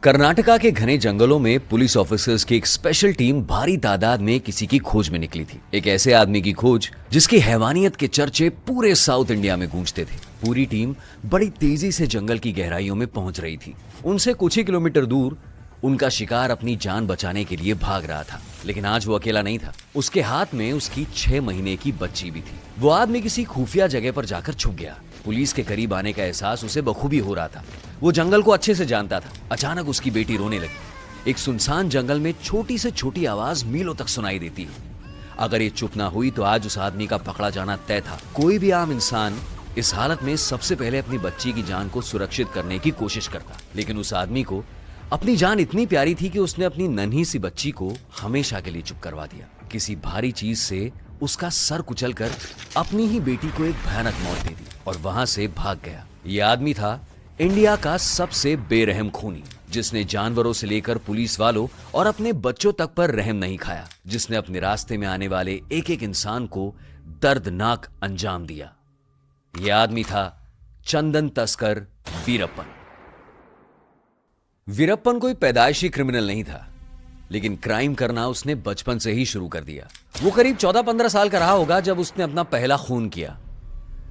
कर्नाटका के घने जंगलों में पुलिस ऑफिसर्स की एक स्पेशल टीम भारी तादाद में किसी की खोज में निकली थी। एक ऐसे आदमी की खोज जिसकी हैवानियत के चर्चे पूरे साउथ इंडिया में गूंजते थे। पूरी टीम बड़ी तेजी से जंगल की गहराइयों में पहुंच रही थी। उनसे कुछ ही किलोमीटर दूर उनका शिकार अपनी जान बचाने के लिए भाग रहा था। लेकिन आज वो अकेला नहीं था। उसके हाथ में उसकी 6 महीने की बच्ची भी थी। वो आदमी किसी खुफिया जगह पर जाकर छुप गया। पुलिस के करीब आने का एहसास उसे बखूबी हो रहा था। वो जंगल को अच्छे से जानता था। अचानक उसकी बेटी रोने लगी। एक सुनसान जंगल में छोटी से छोटी आवाज मीलों तक सुनाई देती है। अगर ये चुप ना हुई तो आज उस आदमी का पकड़ा जाना तय था। कोई भी आम इंसान इस हालत में सबसे पहले अपनी बच्ची की जान को सुरक्षित करने की कोशिश करता, लेकिन उस आदमी को अपनी जान इतनी प्यारी थी कि उसने अपनी नन्ही सी बच्ची को हमेशा के लिए चुप करवा दिया। किसी भारी चीज से उसका सर कुचलकर अपनी ही बेटी को एक भयानक मौत दे दी और वहां से भाग गया। ये आदमी था इंडिया का सबसे बेरहम खूनी, जिसने जानवरों से लेकर पुलिस वालों और अपने बच्चों तक पर रहम नहीं खाया, जिसने अपने रास्ते में आने वाले एक एक इंसान को दर्दनाक अंजाम दिया। यह आदमी था चंदन तस्कर वीरप्पन। वीरप्पन कोई पैदाइशी क्रिमिनल नहीं था, लेकिन क्राइम करना उसने बचपन से ही शुरू कर दिया। वो करीब 14-15 साल का रहा होगा जब उसने अपना पहला खून किया,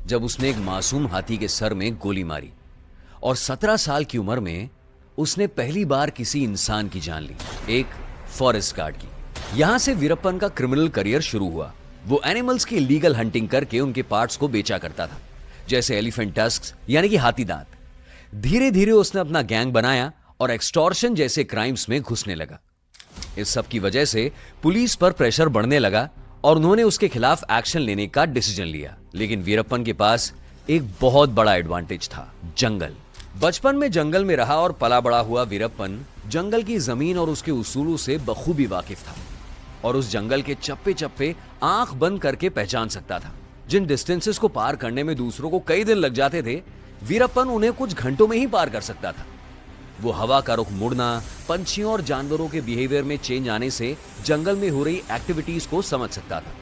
जब उसने एक मासूम हाथी के सर में गोली मारी, और 17 साल की उम्र में उसने पहली बार किसी इंसान की जान ली, एक फॉरेस्ट गार्ड की। यहां से वीरप्पन का क्रिमिनल करियर शुरू हुआ। वो एनिमल्स की इलीगल हंटिंग करके उनके पार्ट्स को बेचा करता था, जैसे एलिफेंट टस्क्स यानी कि हाथी दांत। धीरे धीरे उसने अपना गैंग बनाया और एक्सटॉर्शन जैसे क्राइम्स में घुसने लगा। इस सब की वजह से पुलिस पर प्रेशर बढ़ने लगा और उन्होंने उसके खिलाफ एक्शन लेने का डिसीजन लिया। लेकिन वीरप्पन के पास एक बहुत बड़ा एडवांटेज था, जंगल। बचपन में जंगल में रहा और पला बड़ा हुआ वीरप्पन जंगल की जमीन और उसके उसूलों से बखूबी वाकिफ था और उस जंगल के चप्पे चप्पे आंख बंद करके पहचान सकता था। जिन डिस्टेंसेस को पार करने में दूसरों को कई दिन लग जाते थे, वीरप्पन उन्हें कुछ घंटों में ही पार कर सकता था। वो हवा का रुख मुड़ना, पंछियों और जानवरों के बिहेवियर में चेंज आने से जंगल में हो रही एक्टिविटीज को समझ सकता था।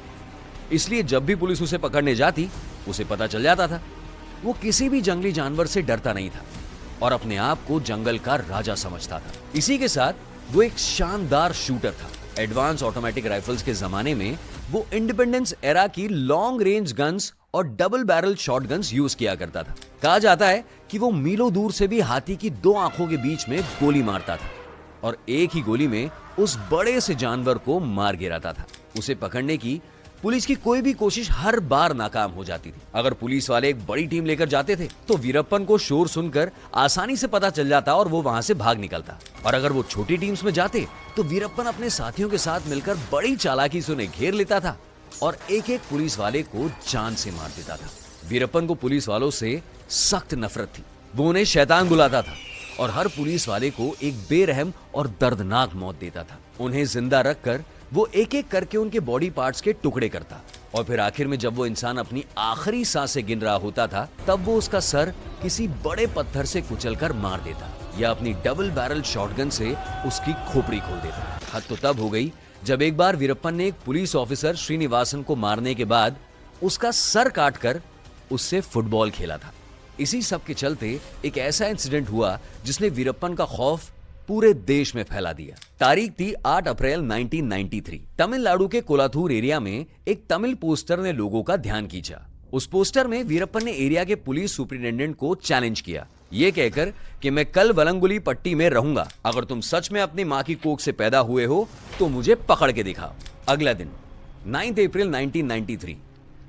इसलिए जब भी पुलिस उसे पकड़ने जाती, उसे पता चल जाता था। वो किसी भी जंगली जानवर से डरता नहीं था और अपने आप को जंगल का राजा समझता था। इसी के साथ वो एक शानदार शूटर था। एडवांस ऑटोमेटिक राइफल्स के जमाने में वो इंडिपेंडेंस एरा की लॉन्ग रेंज गन्स और डबल बैरल शॉटगन्स यूज किया करता था। कहा जाता है कि वो मीलों दूर से भी हाथी की 2 आंखों के बीच में गोली मारता था और एक ही गोली में उस बड़े से जानवर को मार गिराता था। उसे पकड़ने की पुलिस की कोई भी कोशिश हर बार नाकाम हो जाती थी। अगर पुलिस वाले एक बड़ी टीम लेकर जाते थे तो वीरप्पन को शोर सुनकर आसानी से पता चल जाता और वो वहां से भाग निकलता, और अगर वो छोटी टीम्स में जाते तो वीरप्पन अपने साथियों के साथ मिलकर बड़ी चालाकी से उन्हें घेर लेता था और एक एक पुलिस वाले को जान से मार देता था। वीरप्पन को पुलिस वालों से सख्त नफरत थी। वो उन्हें शैतान बुलाता था और हर पुलिस वाले को एक बेरहम और दर्दनाक मौत देता था। उन्हें जिंदा रखकर वो एक एक करके उनके बॉडी पार्ट्स के टुकड़े करता और फिर आखिर में जब वो इंसान अपनी आखिरी सांसें गिन रहा होता था, तब वो उसका सर किसी बड़े पत्थर से कुचलकर मार देता या अपनी डबल बैरल शॉटगन से उसकी खोपड़ी खोल देता। हद तो तब हो गई जब एक बार वीरप्पन ने एक पुलिस ऑफिसर श्रीनिवासन को मारने के बाद उसका सर काटकर उससे फुटबॉल खेला था। इसी सब के चलते एक ऐसा इंसिडेंट हुआ जिसने वीरप्पन का खौफ पूरे देश में फैला दिया। तारीख थी 8 अप्रैल 1993। तमिलनाडु के कोलाथूर एरिया में एक तमिल पोस्टर ने लोगों का ध्यान खींचा। उस पोस्टर में वीरप्पन ने एरिया के पुलिस सुपरिटेंडेंट को चैलेंज किया, ये कहकर कि मैं कल वलंगुली पट्टी में रहूंगा। अगर तुम सच में अपनी मां की कोख से पैदा हुए हो तो मुझे पकड़ के दिखाओ। अगला दिन 9 अप्रैल 1993,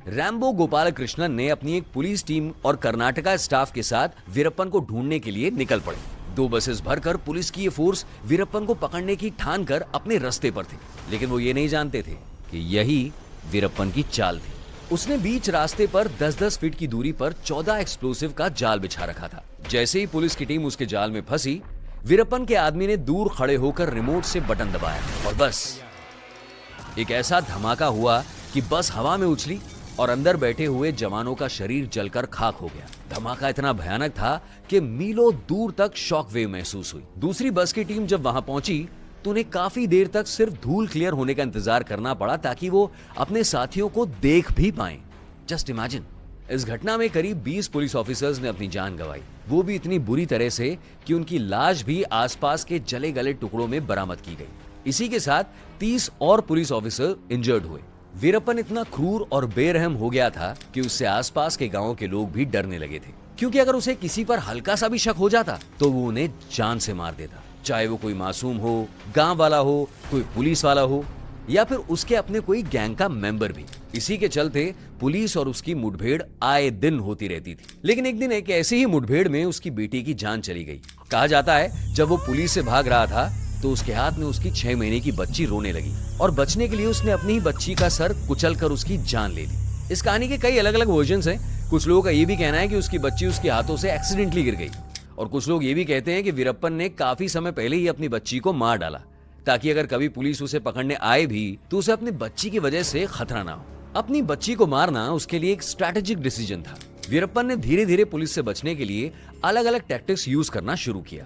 रैम्बो गोपाल कृष्णन ने अपनी एक पुलिस टीम और कर्नाटका स्टाफ के साथ वीरप्पन को ढूंढने के लिए निकल पड़े। 2 बसेस भरकर पुलिस की ये फोर्स वीरप्पन को पकड़ने की ठान कर अपने रास्ते पर थे, लेकिन वो ये नहीं जानते थे कि यही वीरप्पन की चाल थी। उसने बीच रास्ते पर 10-10 फीट की दूरी पर 14 एक्सप्लोसिव का जाल बिछा रखा था। जैसे ही पुलिस की टीम उसके जाल में फंसी, वीरप्पन के आदमी ने दूर खड़े होकर रिमोट से बटन दबाया और बस एक ऐसा धमाका हुआ कि बस हवा में उछली और अंदर बैठे हुए जवानों का शरीर जलकर खाक हो गया। धमाका इतना भयानक था कि मीलों दूर तक शॉक वेव महसूस हुई। दूसरी बस की टीम जब वहां पहुंची तो उन्हें काफी देर तक सिर्फ धूल क्लियर होने का इंतजार करना पड़ा ताकि वो अपने साथियों को देख भी पाएं। जस्ट इमेजिन, इस घटना में करीब 20 पुलिस ऑफिसर्स ने अपनी जान गंवाई, वो भी इतनी बुरी तरह से कि उनकी लाश भी आसपास के जले गले टुकड़ों में बरामद की गई। इसी के साथ 30 और पुलिस ऑफिसर इंजर्ड हुए। वीरप्पन इतना क्रूर और बेरहम हो गया था कि उससे आसपास के गांवों के लोग भी डरने लगे थे, क्योंकि अगर उसे किसी पर हल्का सा भी शक हो जाता तो वो उन्हें जान से मार देता, चाहे वो कोई मासूम हो, गांव वाला हो, कोई पुलिस वाला हो या फिर उसके अपने कोई गैंग का मेंबर भी। इसी के चलते पुलिस और उसकी मुठभेड़ आए दिन होती रहती थी। लेकिन एक दिन एक ऐसी ही मुठभेड़ में उसकी बेटी की जान चली गई। कहा जाता है जब वो पुलिस से भाग रहा था तो उसके हाथ में उसकी 6 महीने की बच्ची रोने लगी और बचने के लिए उसने अपनी ही बच्ची का सर कुचलकर उसकी जान ले ली। इस कहानी के कई अलग अलग वर्जन्स हैं। कुछ लोगों का ये भी कहना है कि उसकी बच्ची उसके हाथों से एक्सीडेंटली गिर गई और कुछ लोग ये भी कहते हैं कि वीरप्पन ने काफी समय पहले ही अपनी बच्ची को मार डाला ताकि अगर कभी पुलिस उसे पकड़ने आए भी तो उसे अपनी बच्ची की वजह से खतरा ना हो। अपनी बच्ची को मारना उसके लिए एक स्ट्रैटेजिक डिसीजन था। वीरप्पन ने धीरे धीरे पुलिस से बचने के लिए अलग अलग टैक्टिक्स यूज करना शुरू किया।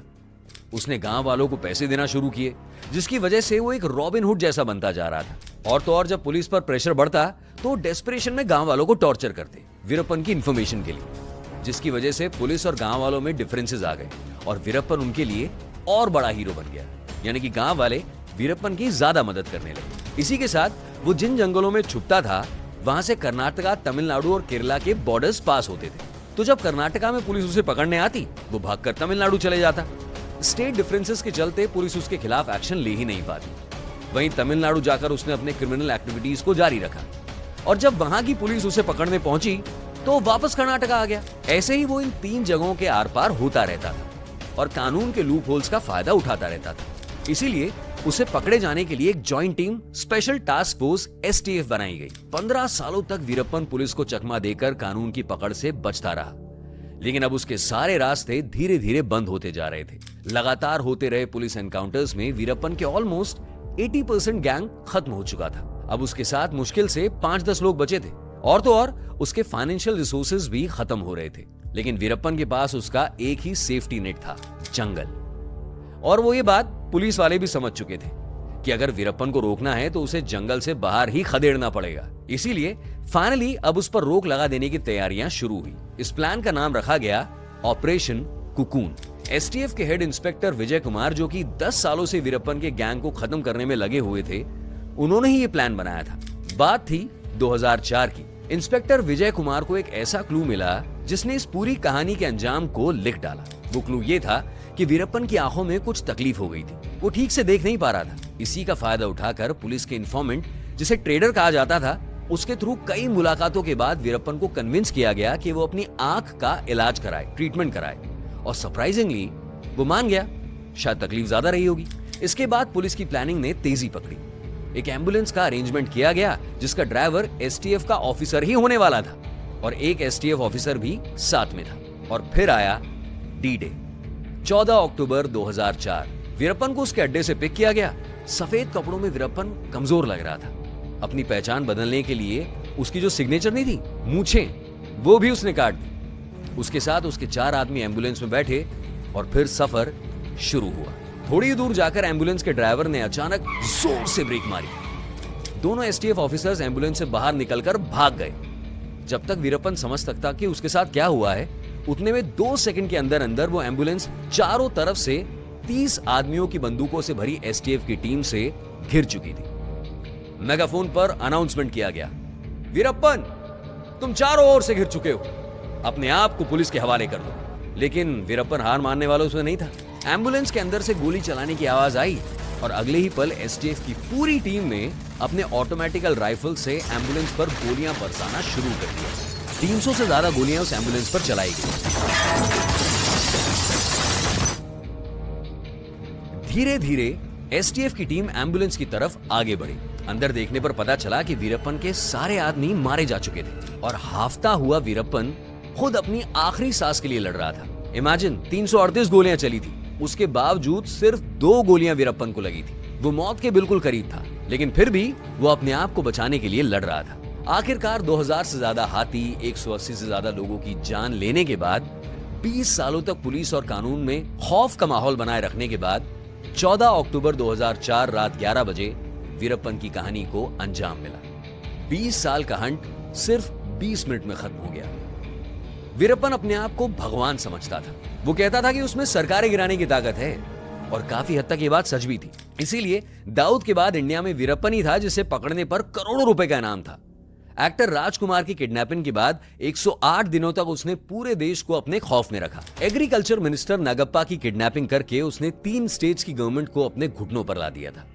उसने गांव वालों को पैसे देना शुरू किए, जिसकी वजह से वो एक रॉबिन हुड जैसा बनता जा रहा था। और तो और जब पुलिस पर प्रेशर बढ़ता तो डेस्परेशन में गांव वालों को टॉर्चर करते वीरप्पन की इंफॉर्मेशन के लिए, जिसकी वजह से पुलिस और गांव वालों में डिफरेंसेस आ गए और वीरप्पन उनके लिए और बड़ा हीरो बन गया। यानी कि गांव वाले वीरप्पन की ज्यादा मदद करने लगे। इसी के साथ वो जिन जंगलों में छुपता था वहां से कर्नाटका, तमिलनाडु और केरला के बॉर्डर्स पास होते थे। तो जब कर्नाटका में पुलिस उसे पकड़ने आती वो भागकर तमिलनाडु चले जाता। स्टेट डिफरेंसेस के चलते पुलिस उसके खिलाफ एक्शन ले ही नहीं पाती। वहीं तमिलनाडु जाकर उसने अपने क्रिमिनल एक्टिविटीज को जारी रखा और जब वहां की पुलिस उसे पकड़ने पहुंची तो वापस कर्नाटका आ गया। ऐसे ही वो इन 3 जगहों के आर पार होता रहता था और कानून के लूप होल्स का फायदा उठाता रहता था। इसीलिए उसे पकड़े जाने के लिए एक joint team special task force STF बनाई गई। 15 सालों तक वीरप्पन पुलिस को चकमा देकर कानून की पकड़ से बचता रहा, लेकिन अब उसके सारे रास्ते धीरे धीरे बंद होते जा रहे थे। लगातार होते रहे पुलिस एनकाउंटर्स में वीरप्पन के ऑलमोस्ट 80% गैंग खत्म हो चुका था। अब उसके साथ मुश्किल से 5-10 लोग बचे थे और तो और उसके फाइनेंशियल रिसोर्सेज भी खत्म हो रहे थे। लेकिन वीरप्पन के पास उसका एक ही सेफ्टी नेट था, जंगल। और वो ये बात पुलिस वाले भी समझ चुके थे कि अगर वीरप्पन को रोकना है तो उसे जंगल से बाहर ही खदेड़ना पड़ेगा। इसीलिए फाइनली अब उस पर रोक लगा देने की तैयारियां शुरू हुई। इस प्लान का नाम रखा गया ऑपरेशन कुकून। STF के हेड इंस्पेक्टर विजय कुमार, जो कि 10 सालों से वीरप्पन के गैंग को खत्म करने में लगे हुए थे, उन्होंने ही ये प्लान बनाया था। बात थी 2004 की। इंस्पेक्टर विजय कुमार को एक ऐसा क्लू मिला जिसने इस पूरी कहानी के अंजाम को लिख डाला। वो क्लू ये था कि वीरप्पन की आंखों में कुछ तकलीफ हो गई थी, वो ठीक से देख नहीं पा रहा था। इसी का फायदा उठाकर पुलिस के इन्फॉर्मेंट, जिसे ट्रेडर कहा जाता था, उसके थ्रू कई मुलाकातों के बाद वीरप्पन को कन्विंस किया गया कि वो अपनी आंख का इलाज कराए, ट्रीटमेंट कराए और सरप्राइजिंगली वो मान गया। शायद तकलीफ ज्यादा रही होगी। इसके बाद पुलिस की प्लानिंग ने तेजी पकड़ी। एक एम्बुलेंस का अरेंजमेंट किया गया जिसका ड्राइवर STF का ऑफिसर ही होने वाला था और एक STF ऑफिसर भी साथ में था। और फिर आया D-Day, 14 अक्टूबर 2004। वीरप्पन को उसके अड्डे से पिक किया गया। सफेद कपड़ों में वीरप्पन कमजोर लग रहा था। अपनी पहचान बदलने के लिए उसकी जो सिग्नेचर नहीं थी, मूछें, वो भी उसने काट दी। उसके साथ उसके 4 आदमी एम्बुलेंस में बैठे और फिर सफर शुरू हुआ। थोड़ी दूर जाकर एम्बुलेंस के ड्राइवर ने अचानक जोर से ब्रेक मारी। दोनों STF ऑफिसर्स एम्बुलेंस से बाहर निकलकर भाग गए। जब तक वीरप्पन समझ सकता कि उसके साथ क्या हुआ है, उतने में 2 सेकंड के अंदर अंदर वो एम्बुलेंस चारों तरफ से 30 आदमियों की बंदूकों से भरी STF की टीम से घिर चुकी थी। मेगाफोन पर अनाउंसमेंट किया गया, वीरप्पन, तुम चारों ओर से घिर चुके हो, अपने आप को पुलिस के हवाले कर दो। लेकिन वीरप्पन हार मानने वालों से नहीं था। एम्बुलेंस के अंदर से गोली चलाने की आवाज आई और अगले ही पल STF की पूरी टीम ने अपने ऑटोमेटिकल राइफल से एम्बुलेंस पर गोलियां बरसाना शुरू कर दिया। 300 से ज्यादा गोलियां उस एम्बुलेंस पर चलाई गई। धीरे धीरे STF की टीम एम्बुलेंस की तरफ आगे बढ़ी। अंदर देखने पर पता चला कि वीरप्पन के सारे आदमी मारे जा चुके थे और हाफता हुआ वीरप्पन खुद अपनी आखिरी सांस के लिए लड़ रहा था। इमेजिन, 338 गोलियां चली थी, उसके बावजूद सिर्फ 2 गोलियां वीरप्पन को लगी थी। वो मौत के बिल्कुल करीब था, लेकिन फिर भी वो अपने आप को बचाने के लिए लड़ रहा था। आखिरकार 2000 से ज्यादा हाथी, 180 से ज्यादा लोगों की जान लेने के बाद, 20 सालों तक पुलिस और कानून में खौफ का माहौल बनाए रखने के बाद 14 अक्टूबर 2004 रात 11 बजे वीरप्पन की कहानी को अंजाम मिला। 20 साल का हंट सिर्फ 20 मिनट में खत्म हो गया। वीरप्पन अपने आप को भगवान समझता था। वो कहता था कि उसमें सरकारें गिराने की ताकत है, और काफी हद तक ये बात सच भी थी। इसीलिए दाऊद के बाद इंडिया में वीरप्पन ही था जिसे पकड़ने पर करोड़ों रुपए का इनाम था। एक्टर राजकुमार की किडनैपिंग के बाद 108 दिनों तक उसने पूरे देश को अपने खौफ में रखा। एग्रीकल्चर मिनिस्टर नागप्पा की किडनैपिंग करके उसने 3 स्टेट्स की गवर्नमेंट को अपने घुटनों पर ला दिया था।